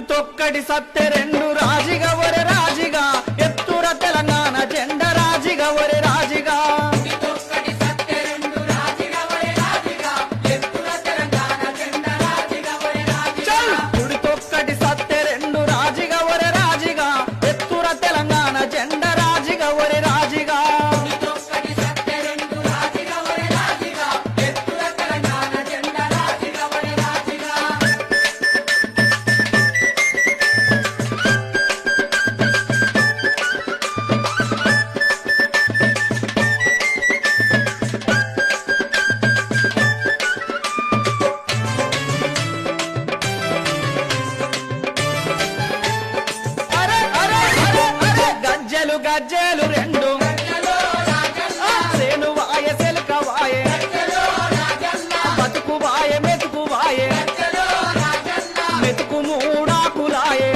ఉడితొక్కటి సత్తె రెండు రాజిగా ఒరే రాజిగా ఎత్తుర తెలంగాణ జెండ రాజిగా ఒరే రాజిగా ఉడితొక్కటి సత్తె రెండు రాజిగా ఒరే రాజిగా ఎత్తుర తెలంగాణ జెండ రాజిగా ఒరే రాజిగా గజ్జెలు రెండు సేను వాయ సెలక వాయే బతుకు వాయే మెతుకు వాయే మెతుకు మూడాకులాయే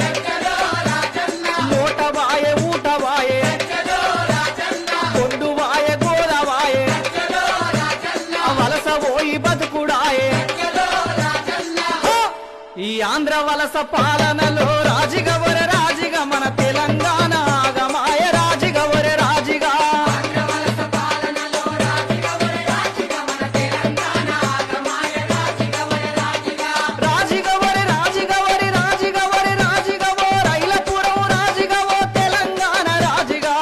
నోట వాయే ఊట వాయే కొడ్డు వాయే గోద వాయే వలస పోయి బతుకుడాయే ఈ ఆంధ్ర వలస పాలనలో రాజిగా ఒరే రాజిగా మన తెలంగాణ ఆగమాయ రాజిగా ఒరే రాజిగా రాజిగా ఒరే రాజిగా ఒరే రాజిగా ఒరే రాజిగా ఓ రైలపురం రాజిగా ఓ తెలంగాణ రాజిగా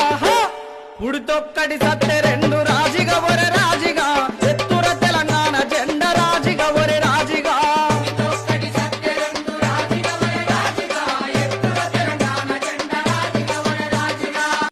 ఉడితొక్కటి సత్తె రెండు రాజిగా ఒరే